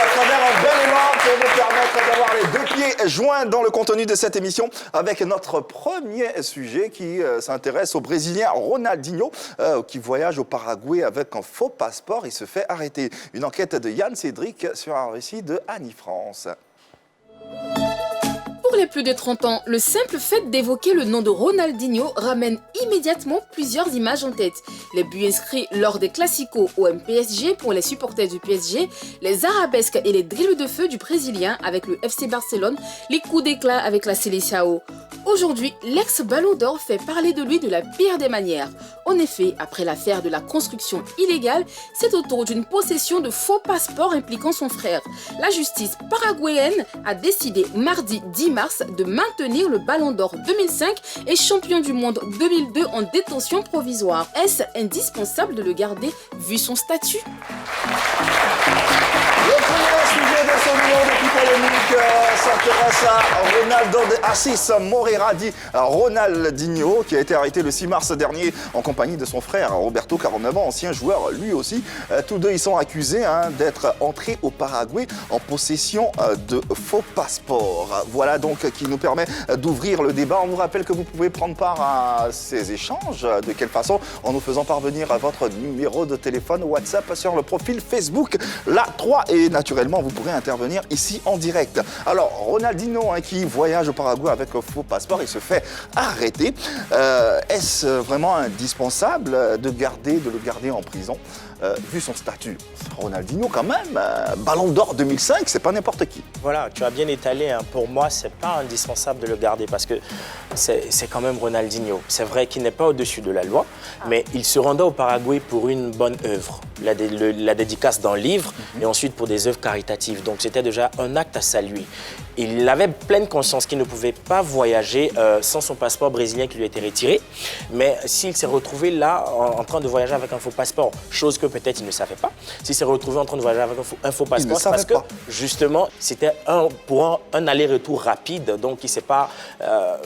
à travers un bel élan pour vous permettre d'avoir les deux pieds joints dans le contenu de cette émission avec notre premier sujet qui s'intéresse au Brésilien Ronaldinho qui voyage au Paraguay avec un faux passeport. Il se fait arrêter. Une enquête de Yann Cédric sur un récit de Annie France. Pour les plus de 30 ans, le simple fait d'évoquer le nom de Ronaldinho ramène immédiatement plusieurs images en tête. Les buts inscrits lors des Classicos au MPSG pour les supporters du PSG, les arabesques et les drills de feu du Brésilien avec le FC Barcelone, les coups d'éclat avec la Seleção. Aujourd'hui, l'ex-Ballon d'Or fait parler de lui de la pire des manières. En effet, après l'affaire de la construction illégale, c'est au tour d'une possession de faux passeports impliquant son frère. La justice paraguayenne a décidé mardi 10 mars de maintenir le Ballon d'Or 2005 et champion du monde 2002 en détention provisoire. Est-ce indispensable de le garder vu son statut ? Le premier sujet de ce numéro de Plus Polémique s'intéresse à Ronaldo de Assis Moreira, dit Ronaldinho, qui a été arrêté le 6 mars dernier en compagnie de son frère Roberto, 49 ans, ancien joueur lui aussi. Tous deux, ils sont accusés d'être entrés au Paraguay en possession de faux passeports. Voilà donc qui nous permet d'ouvrir le débat. On vous rappelle que vous pouvez prendre part à ces échanges. De quelle façon ? En nous faisant parvenir votre numéro de téléphone WhatsApp sur le profil Facebook La 3. Et naturellement, vous pourrez intervenir ici en direct. Alors, Ronaldinho qui voyage au Paraguay avec un faux passeport, il se fait arrêter. Est-ce vraiment indispensable de le garder en prison vu son statut? Ronaldinho quand même, Ballon d'Or 2005, c'est pas n'importe qui. Voilà, tu as bien étalé. Pour moi, c'est pas indispensable de le garder parce que c'est quand même Ronaldinho. C'est vrai qu'il n'est pas au-dessus de la loi, mais il se rendait au Paraguay pour une bonne œuvre. La dédicace d'un livre et ensuite pour des œuvres caritatives. Donc c'était déjà un acte à saluer. Il avait pleine conscience qu'il ne pouvait pas voyager sans son passeport brésilien qui lui a été retiré. Mais s'il s'est retrouvé là en train de voyager avec un faux passeport, chose que peut-être il ne savait pas, s'il s'est retrouvé en train de voyager avec un faux passeport, c'est parce que justement c'était pour un aller-retour rapide. Donc il s'est pas,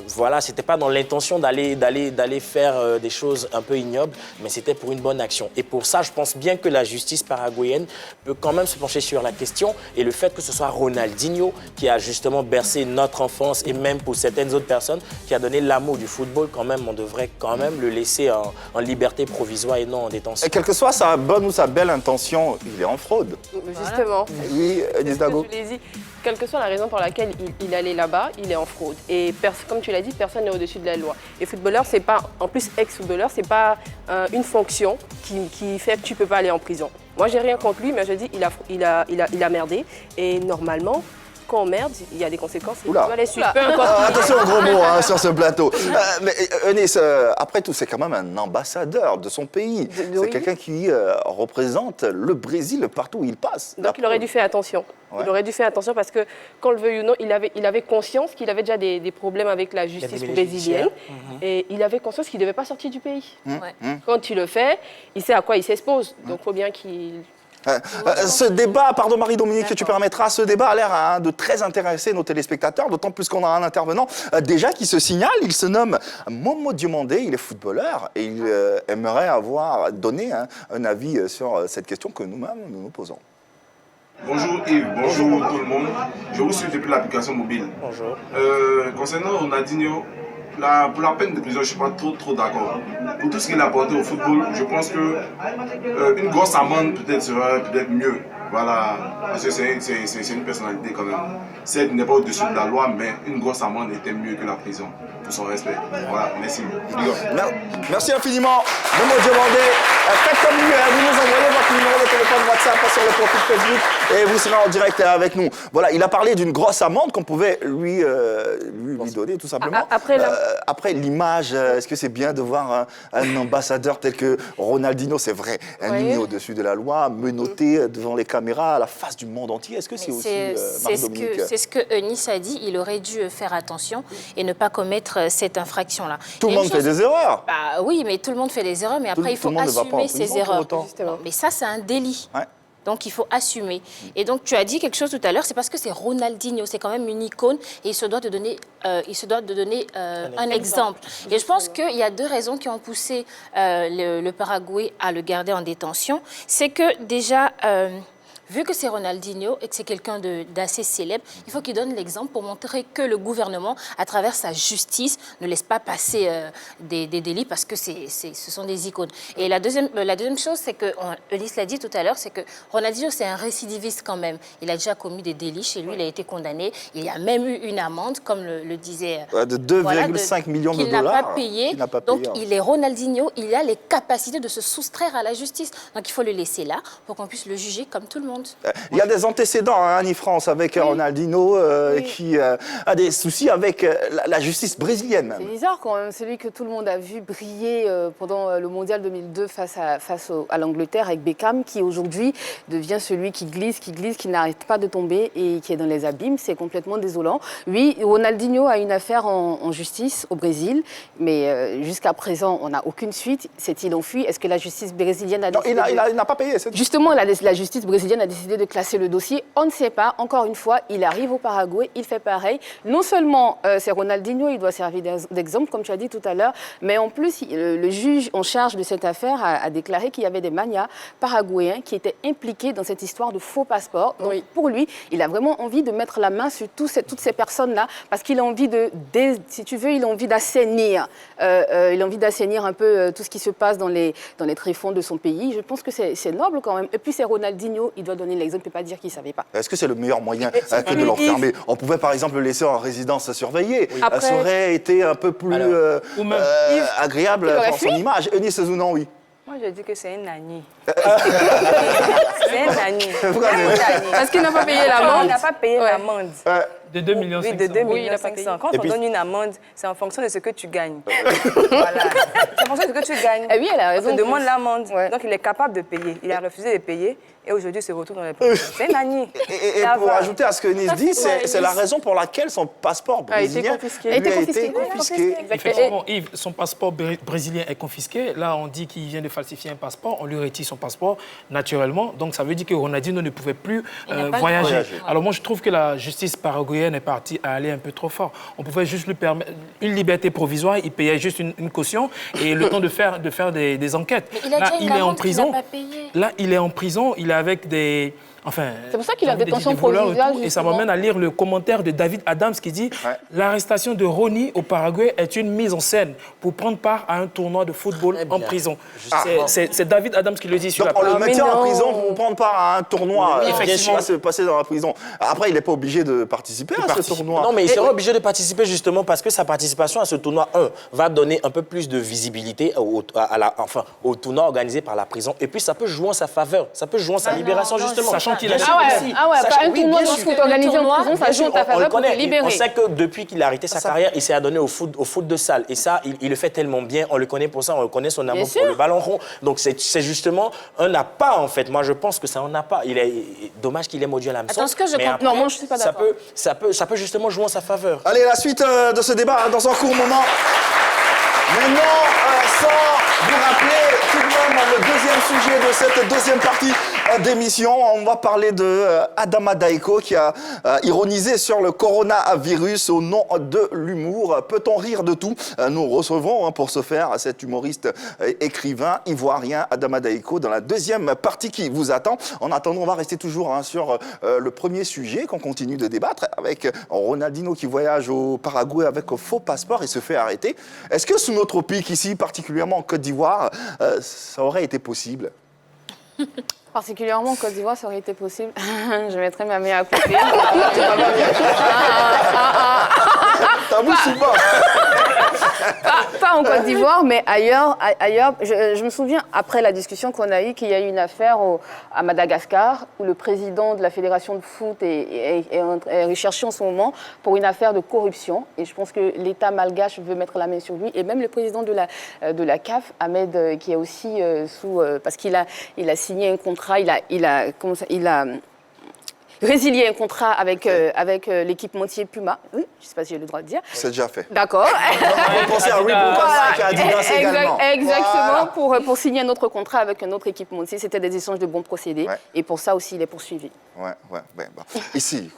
voilà, c'était pas dans l'intention d'aller faire des choses un peu ignobles, mais c'était pour une bonne action. Et pour ça, je pense bien que la justice paraguayenne peut quand même se pencher sur la question et le fait que ce soit Ronaldinho qui a justement bercé notre enfance et même pour certaines autres personnes qui a donné l'amour du football, quand même, on devrait quand même le laisser en liberté provisoire et non en détention. Et quelle que soit sa bonne ou sa belle intention, il est en fraude. Justement. Oui, Agnès Dago. Je l'ai dit, quelle que soit la raison pour laquelle il allait là-bas, il est en fraude. Et comme tu l'as dit, personne n'est au-dessus de la loi. Et footballeur, c'est pas, en plus ex-footballeur, c'est pas une fonction qui fait que tu peux pas aller en prison. Moi, j'ai rien contre lui, mais je dis, il a merdé. Et normalement, quand on merde, il y a des conséquences. Il doit les suivre. Peu importe. Attention aux gros mots sur ce plateau. Mais Eunice, après tout, c'est quand même un ambassadeur de son pays. C'est quelqu'un qui représente le Brésil partout où il passe. Donc il aurait dû faire attention. Ouais. Il aurait dû faire attention parce que, qu'on le veuille ou non, il avait conscience qu'il avait déjà des problèmes avec la justice brésilienne. Et il avait conscience qu'il ne devait pas sortir du pays. Quand il le fait, il sait à quoi il s'expose. Donc il faut bien qu'il... Ce débat, pardon Marie-Dominique, que tu permettras, ce débat a l'air de très intéresser nos téléspectateurs, d'autant plus qu'on a un intervenant déjà qui se signale. Il se nomme Momo Diomandé, il est footballeur et il aimerait avoir donné un avis sur cette question que nous-mêmes nous posons. Bonjour Yves, bonjour tout le monde. Je vous suis depuis l'application mobile. Bonjour. Concernant Ronaldinho, pour la peine de prison, je ne suis pas trop d'accord. Pour tout ce qu'il a apporté au football, je pense qu'une grosse amende peut-être serait peut-être mieux. Voilà, parce que c'est une personnalité quand même. Certes, il n'est pas au-dessus de la loi, mais une grosse amende était mieux que la prison, pour son respect. Voilà, merci. Merci infiniment. Momo Diomandé, faites comme lui, vous nous envoyez votre numéro de téléphone WhatsApp sur le profil Facebook et vous serez en direct avec nous. Voilà, il a parlé d'une grosse amende qu'on pouvait lui donner tout simplement. Après l'image, est-ce que c'est bien de voir un ambassadeur tel que Ronaldinho, c'est vrai, indigné au-dessus de la loi, menotté devant les caméras à la face du monde entier? Est-ce que c'est aussi Marie-Dominique? C'est ce que Eunice a dit, il aurait dû faire attention et ne pas commettre cette infraction-là. Tout le monde fait des erreurs. Bah, oui, mais tout le monde fait des erreurs, mais après il faut assumer ses erreurs. Mais ça, c'est un délit. Ouais. Donc, il faut assumer. Et donc, tu as dit quelque chose tout à l'heure, c'est parce que c'est Ronaldinho, c'est quand même une icône et il se doit de donner, un exemple. Et je pense qu'il y a deux raisons qui ont poussé le Paraguay à le garder en détention. C'est que déjà, vu que c'est Ronaldinho et que c'est quelqu'un d'assez célèbre, il faut qu'il donne l'exemple pour montrer que le gouvernement, à travers sa justice, ne laisse pas passer des délits parce que ce sont des icônes. Et la deuxième chose, c'est que, Ulysse l'a dit tout à l'heure, c'est que Ronaldinho, c'est un récidiviste quand même. Il a déjà commis des délits chez lui, il a été condamné. Il y a même eu une amende, comme le disait... de 2,5 millions de dollars. Qu'il n'a pas payé. Donc, il est Ronaldinho, il a les capacités de se soustraire à la justice. Donc, il faut le laisser là pour qu'on puisse le juger comme tout le monde. Il y a des antécédents, hein, Annie France, avec Ronaldinho, qui a des soucis avec la justice brésilienne. C'est bizarre quand même, celui que tout le monde a vu briller pendant le Mondial 2002 face à l'Angleterre avec Beckham, qui aujourd'hui devient celui qui glisse, qui n'arrête pas de tomber et qui est dans les abîmes. C'est complètement désolant. Oui, Ronaldinho a une affaire en justice au Brésil, mais jusqu'à présent, on n'a aucune suite. S'est-il enfui? Est-ce que la justice brésilienne a décidé... Non, il n'a pas payé. Justement, la justice brésilienne a décidé de classer le dossier. On ne sait pas. Encore une fois, il arrive au Paraguay, il fait pareil. Non seulement c'est Ronaldinho, il doit servir d'exemple, comme tu as dit tout à l'heure, mais en plus, le juge en charge de cette affaire a déclaré qu'il y avait des manias paraguayens qui étaient impliqués dans cette histoire de faux passeports. Donc, pour lui, il a vraiment envie de mettre la main sur toutes ces personnes-là, parce qu'il a envie si tu veux, il a envie d'assainir. Il a envie d'assainir un peu tout ce qui se passe dans les tréfonds de son pays. Je pense que c'est noble quand même. Et puis c'est Ronaldinho, il doit donner l'exemple, il ne peut pas dire qu'il ne savait pas. Est-ce que c'est le meilleur moyen que de l'enfermer? On pouvait par exemple le laisser en résidence surveillée. Après... Ça aurait été un peu plus agréable pour son image. Eunice Zounan, oui. Moi, je dis que c'est un nani. C'est un nani. Parce qu'il n'a pas payé l'amende. Il n'a pas payé l'amende. De 2 millions 500. Oui, de 2 millions 500. Quand on donne une amende, c'est en fonction de ce que tu gagnes. Voilà. C'est en fonction de ce que tu gagnes. Eh oui, elle a raison. On te demande l'amende. Donc, il est capable de payer. Il a refusé de payer. Et aujourd'hui, il se retrouve dans les problèmes. C'est un nani. Et pour ajouter à ce que Nice dit, c'est la raison pour laquelle son passeport brésilien a été confisqué. Effectivement, Yves, son passeport brésilien est confisqué. Là, on dit qu'il vient de falsifier un passeport. On lui retire son passeport naturellement. Donc, ça veut dire que Ronaldinho ne pouvait plus voyager. Alors, moi, je trouve que la justice paraguayenne est partie à aller un peu trop fort. On pouvait juste lui permettre une liberté provisoire. Il payait juste une caution et le temps de faire des enquêtes. Mais il a déjà une amende qu'il n'a pas payée. Là, il est en prison. Il est avec des... Enfin, c'est pour ça qu'il a des détention provisoire. Et ça m'amène à lire le commentaire de David Adams qui dit l'arrestation de Ronnie au Paraguay est une mise en scène pour prendre part à un tournoi de football en prison. C'est David Adams qui le dit sur donc la page. on le maintient en prison pour prendre part à un tournoi. Effectivement. Se passer dans la prison. Après, il n'est pas obligé de participer à ce tournoi. Non, mais il sera obligé de participer justement parce que sa participation à ce tournoi, va donner un peu plus de visibilité au tournoi organisé par la prison. Et puis, ça peut jouer en sa faveur. Ça peut jouer en sa libération, justement. Sachant qu'il a un tournoi de foot organisé en prison, ça joue en ta faveur pour te libérer. On sait que depuis qu'il a arrêté sa carrière, il s'est adonné au foot de salle. Et ça, il le fait tellement bien. On le connaît pour ça. On le connaît son amour pour le ballon rond. Donc, c'est justement un appât, en fait. Moi, je pense que c'est un appât. Il est dommage qu'il ait mordu à l'hameçon. Attends, ce que je comprends. Non, moi, je ne suis pas d'accord. Ça peut justement jouer en sa faveur. Allez, la suite de ce débat dans un court moment. Maintenant, sans vous rappeler tout de même le deuxième sujet de cette deuxième partie d'émission, on va parler de Adama Daiko qui a ironisé sur le coronavirus au nom de l'humour. Peut-on rire de tout? Nous recevons pour ce faire cet humoriste écrivain ivoirien Adama Daiko dans la deuxième partie qui vous attend. En attendant, on va rester toujours sur le premier sujet qu'on continue de débattre avec Ronaldinho qui voyage au Paraguay avec un faux passeport et se fait arrêter. Est-ce que sous notre pic ici, particulièrement en Côte d'Ivoire, ça aurait été possible? Particulièrement en Côte d'Ivoire, ça aurait été possible. Je mettrais ma main à côté. T'as ou pas? Pas en Côte d'Ivoire, mais ailleurs. Je me souviens, après la discussion qu'on a eue, qu'il y a eu une affaire à Madagascar où le président de la fédération de foot est recherché en ce moment pour une affaire de corruption. Et je pense que l'État malgache veut mettre la main sur lui. Et même le président de la CAF, Ahmed, qui est aussi parce qu'il a signé un contrat, il a résilier un contrat avec l'équipementier Puma. Oui, je ne sais pas si j'ai le droit de dire. C'est déjà fait. D'accord. On pensait à Reebok et à Adidas également. Exactement, voilà. pour signer un autre contrat avec un autre équipementier. C'était des échanges de bons procédés. Ouais. Et pour ça aussi, il est poursuivi. Ici,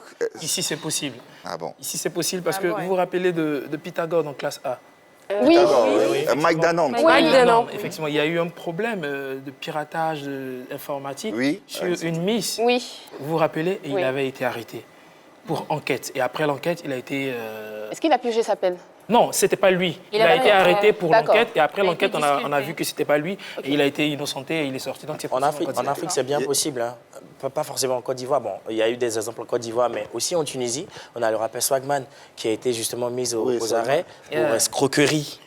c'est possible. Ah bon. Ici, c'est possible parce que vous vous rappelez de Pythagore dans classe A. Oui. Mike Danant. Mike Danant. Effectivement, il y a eu un problème de piratage informatique sur une Miss. Oui. Vous vous rappelez, et il avait été arrêté pour enquête. Et après l'enquête, il a été... Est-ce qu'il a purgé sa peine? Non, c'était pas lui. Il a été arrêté pour l'enquête et après l'enquête, on a vu que c'était pas lui et il a été innocenté et il est sorti. Donc, en Afrique, c'est bien possible. Hein. Pas forcément en Côte d'Ivoire. Bon, il y a eu des exemples en Côte d'Ivoire, mais aussi en Tunisie, on a le rappeur Swagman qui a été justement mis aux arrêts pour escroquerie.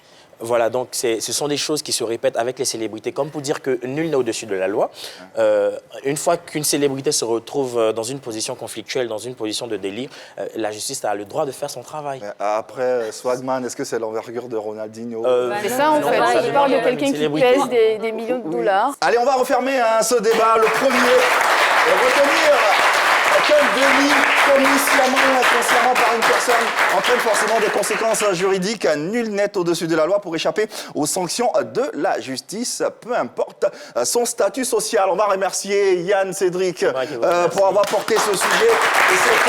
Voilà, donc ce sont des choses qui se répètent avec les célébrités, comme pour dire que nul n'est au-dessus de la loi. Une fois qu'une célébrité se retrouve dans une position conflictuelle, dans une position de délire, la justice a le droit de faire son travail. Après, Swagman, est-ce que c'est l'envergure de Ronaldinho? C'est ça, en fait. Il parle de quelqu'un qui pèse des millions de dollars. Allez, on va refermer ce débat. Le premier, retenir quel délit commis sciemment ou inconsciemment par une personne entraîne forcément des conséquences juridiques. Nul n'est au-dessus de la loi pour échapper aux sanctions de la justice, peu importe son statut social. On va remercier Yann, Cédric pour avoir porté ce sujet et cette